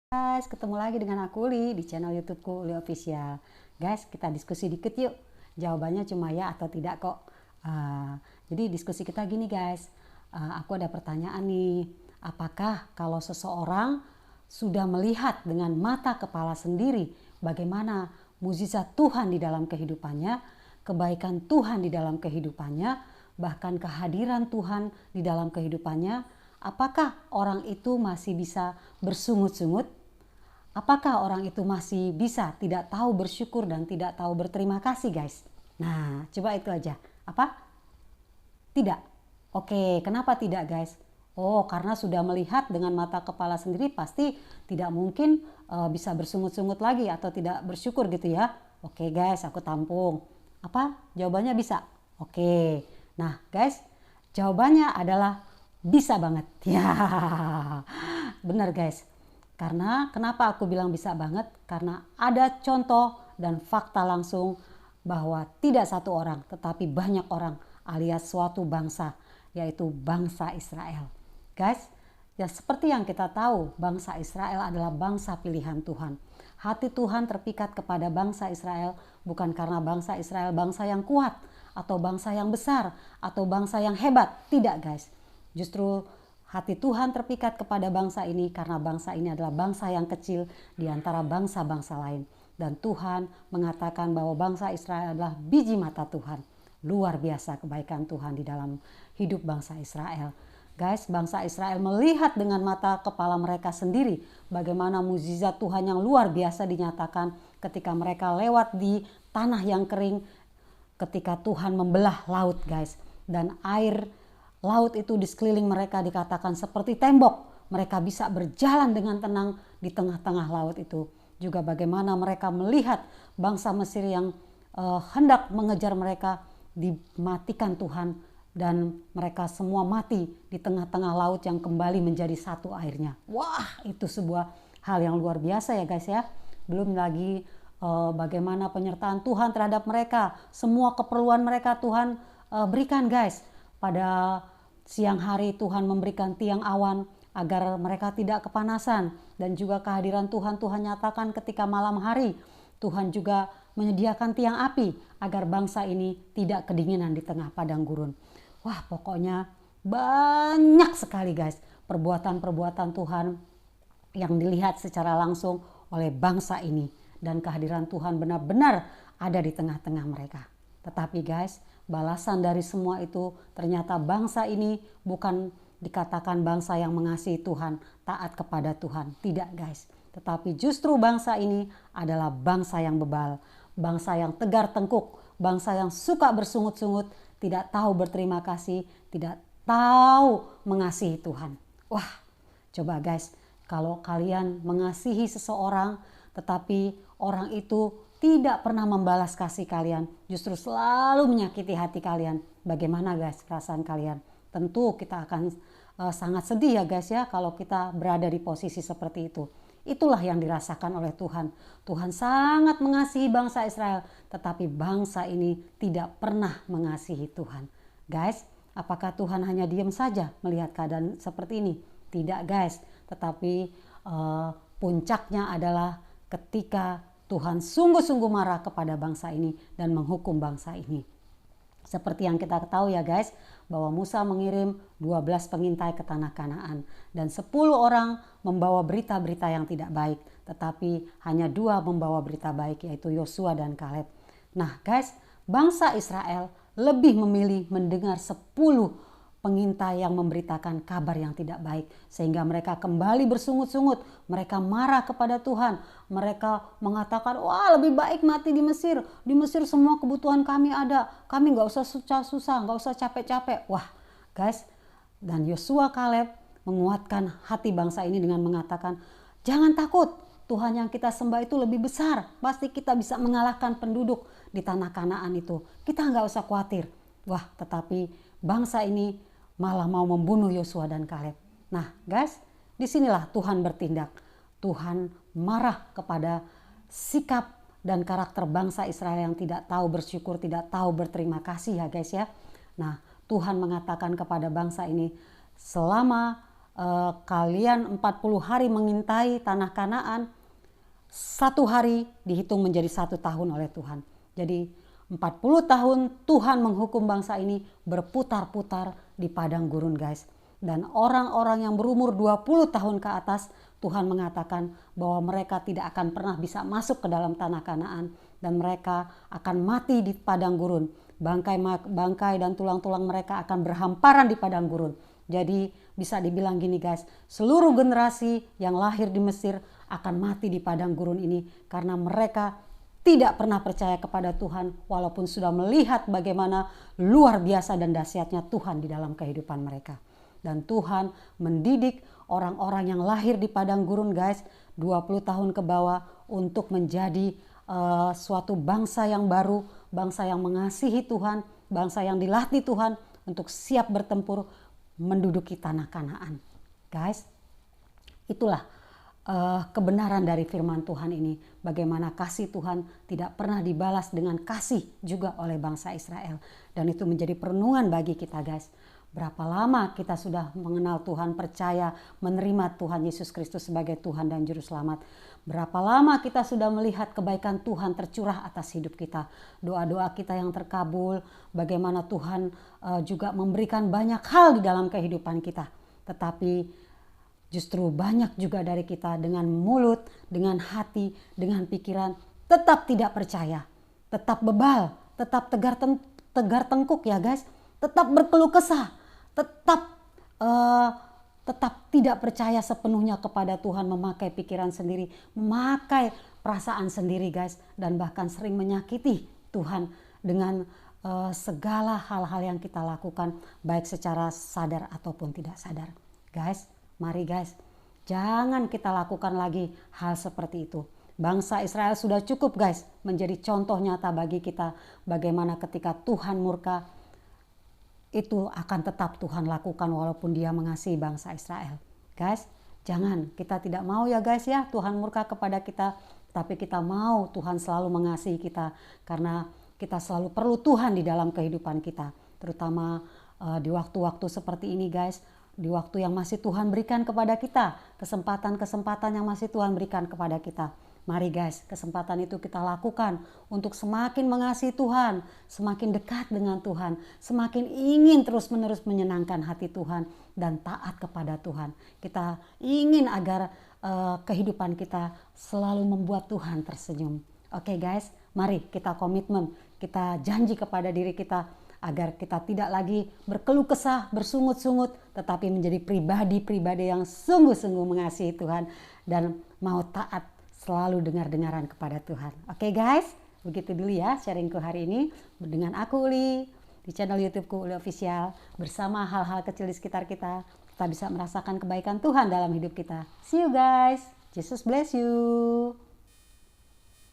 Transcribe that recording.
Guys, ketemu lagi dengan aku Uli di channel YouTubeku Uli Official. Guys, kita diskusi dikit yuk. Jawabannya cuma ya atau tidak kok. Jadi diskusi kita gini guys. Aku ada pertanyaan nih. Apakah kalau seseorang sudah melihat dengan mata kepala sendiri bagaimana mukjizat Tuhan di dalam kehidupannya, kebaikan Tuhan di dalam kehidupannya, bahkan kehadiran Tuhan di dalam kehidupannya, apakah orang itu masih bisa bersungut-sungut? Apakah orang itu masih bisa tidak tahu bersyukur dan tidak tahu berterima kasih guys? Nah, coba itu aja. Apa? Tidak. Oke, kenapa tidak guys? Oh, karena sudah melihat dengan mata kepala sendiri pasti tidak mungkin bisa bersungut-sungut lagi atau tidak bersyukur gitu ya. Oke guys, aku tampung. Apa? Jawabannya bisa. Oke. Nah guys, jawabannya adalah bisa banget. Ya, benar guys. Karena kenapa aku bilang bisa banget? Karena ada contoh dan fakta langsung bahwa tidak satu orang tetapi banyak orang alias suatu bangsa, yaitu bangsa Israel. Guys, ya seperti yang kita tahu, bangsa Israel adalah bangsa pilihan Tuhan. Hati Tuhan terpikat kepada bangsa Israel bukan karena bangsa Israel bangsa yang kuat atau bangsa yang besar atau bangsa yang hebat. Tidak guys, justru hati Tuhan terpikat kepada bangsa ini karena bangsa ini adalah bangsa yang kecil di antara bangsa-bangsa lain. Dan Tuhan mengatakan bahwa bangsa Israel adalah biji mata Tuhan. Luar biasa kebaikan Tuhan di dalam hidup bangsa Israel. Guys, bangsa Israel melihat dengan mata kepala mereka sendiri bagaimana mukjizat Tuhan yang luar biasa dinyatakan ketika mereka lewat di tanah yang kering, ketika Tuhan membelah laut guys. Dan air laut itu di sekeliling mereka dikatakan seperti tembok. Mereka bisa berjalan dengan tenang di tengah-tengah laut itu. Juga bagaimana mereka melihat bangsa Mesir yang hendak mengejar mereka dimatikan Tuhan. Dan mereka semua mati di tengah-tengah laut yang kembali menjadi satu airnya. Wah, itu sebuah hal yang luar biasa ya guys ya. Belum lagi bagaimana penyertaan Tuhan terhadap mereka. Semua keperluan mereka Tuhan berikan guys. Pada siang hari Tuhan memberikan tiang awan agar mereka tidak kepanasan. Dan juga kehadiran Tuhan nyatakan ketika malam hari. Tuhan juga menyediakan tiang api agar bangsa ini tidak kedinginan di tengah padang gurun. Wah, pokoknya banyak sekali guys perbuatan-perbuatan Tuhan yang dilihat secara langsung oleh bangsa ini. Dan kehadiran Tuhan benar-benar ada di tengah-tengah mereka. Tetapi guys, balasan dari semua itu ternyata bangsa ini bukan dikatakan bangsa yang mengasihi Tuhan, taat kepada Tuhan. Tidak guys, tetapi justru bangsa ini adalah bangsa yang bebal, bangsa yang tegar tengkuk, bangsa yang suka bersungut-sungut, tidak tahu berterima kasih, tidak tahu mengasihi Tuhan. Wah, coba guys, kalau kalian mengasihi seseorang tetapi orang itu tidak pernah membalas kasih kalian, justru selalu menyakiti hati kalian, bagaimana guys perasaan kalian? Tentu kita akan sangat sedih ya guys ya kalau kita berada di posisi seperti itu. Itulah yang dirasakan oleh Tuhan. Tuhan sangat mengasihi bangsa Israel, tetapi bangsa ini tidak pernah mengasihi Tuhan. Guys, apakah Tuhan hanya diam saja melihat keadaan seperti ini? Tidak guys, tetapi puncaknya adalah ketika Tuhan sungguh-sungguh marah kepada bangsa ini dan menghukum bangsa ini. Seperti yang kita ketahui ya guys, bahwa Musa mengirim 12 pengintai ke tanah Kanaan. Dan 10 orang membawa berita-berita yang tidak baik. Tetapi hanya 2 membawa berita baik, yaitu Yosua dan Kaleb. Nah guys, bangsa Israel lebih memilih mendengar 10 pengintai yang memberitakan kabar yang tidak baik. Sehingga mereka kembali bersungut-sungut. Mereka marah kepada Tuhan. Mereka mengatakan, wah lebih baik mati di Mesir. Di Mesir semua kebutuhan kami ada. Kami gak usah susah-susah, gak usah capek-capek. Wah guys, dan Yosua Kaleb menguatkan hati bangsa ini dengan mengatakan, jangan takut. Tuhan yang kita sembah itu lebih besar. Pasti kita bisa mengalahkan penduduk di tanah Kanaan itu. Kita gak usah khawatir. Wah, tetapi bangsa ini malah mau membunuh Yosua dan Kaleb. Nah guys, disinilah Tuhan bertindak. Tuhan marah kepada sikap dan karakter bangsa Israel yang tidak tahu bersyukur, tidak tahu berterima kasih ya guys ya. Nah Tuhan mengatakan kepada bangsa ini, selama kalian 40 hari mengintai tanah Kanaan, 1 hari dihitung menjadi 1 tahun oleh Tuhan. Jadi 40 tahun Tuhan menghukum bangsa ini berputar-putar di padang gurun, guys. Dan orang-orang yang berumur 20 tahun ke atas, Tuhan mengatakan bahwa mereka tidak akan pernah bisa masuk ke dalam tanah Kanaan dan mereka akan mati di padang gurun. Bangkai dan tulang-tulang mereka akan berhamparan di padang gurun. Jadi bisa dibilang gini, guys, seluruh generasi yang lahir di Mesir akan mati di padang gurun ini karena mereka tidak pernah percaya kepada Tuhan walaupun sudah melihat bagaimana luar biasa dan dahsyatnya Tuhan di dalam kehidupan mereka. Dan Tuhan mendidik orang-orang yang lahir di padang gurun, guys, 20 tahun ke bawah untuk menjadi suatu bangsa yang baru, bangsa yang mengasihi Tuhan, bangsa yang dilatih Tuhan untuk siap bertempur menduduki tanah Kanaan. Guys, itulah kebenaran dari firman Tuhan ini. Bagaimana kasih Tuhan tidak pernah dibalas dengan kasih juga oleh bangsa Israel. Dan itu menjadi perenungan bagi kita, guys. Berapa lama kita sudah mengenal Tuhan, percaya, menerima Tuhan Yesus Kristus sebagai Tuhan dan Juru Selamat. Berapa lama kita sudah melihat kebaikan Tuhan tercurah atas hidup kita. Doa-doa kita yang terkabul, bagaimana Tuhan juga memberikan banyak hal di dalam kehidupan kita. Tetapi justru banyak juga dari kita dengan mulut, dengan hati, dengan pikiran tetap tidak percaya, tetap bebal, tetap tegar tengkuk ya guys, tetap berkeluh kesah, tetap tidak percaya sepenuhnya kepada Tuhan, memakai pikiran sendiri, memakai perasaan sendiri, guys, dan bahkan sering menyakiti Tuhan dengan segala hal-hal yang kita lakukan, baik secara sadar ataupun tidak sadar. Guys, mari guys, jangan kita lakukan lagi hal seperti itu. Bangsa Israel sudah cukup guys menjadi contoh nyata bagi kita bagaimana ketika Tuhan murka, itu akan tetap Tuhan lakukan walaupun dia mengasihi bangsa Israel. Guys, jangan, kita tidak mau ya guys ya Tuhan murka kepada kita, tapi kita mau Tuhan selalu mengasihi kita karena kita selalu perlu Tuhan di dalam kehidupan kita. Terutama di waktu-waktu seperti ini guys, di waktu yang masih Tuhan berikan kepada kita, kesempatan-kesempatan yang masih Tuhan berikan kepada kita. Mari guys, kesempatan itu kita lakukan untuk semakin mengasihi Tuhan, semakin dekat dengan Tuhan, semakin ingin terus-menerus menyenangkan hati Tuhan dan taat kepada Tuhan. Kita ingin agar kehidupan kita selalu membuat Tuhan tersenyum. Oke guys, mari kita komitmen, kita janji kepada diri kita agar kita tidak lagi berkeluh kesah, bersungut-sungut, tetapi menjadi pribadi-pribadi yang sungguh-sungguh mengasihi Tuhan dan mau taat, selalu dengar-dengaran kepada Tuhan. Oke guys, begitu dulu ya sharingku hari ini dengan aku Uli di channel YouTubeku Uli Official. Bersama hal-hal kecil di sekitar kita, kita bisa merasakan kebaikan Tuhan dalam hidup kita. See you guys, Jesus bless you.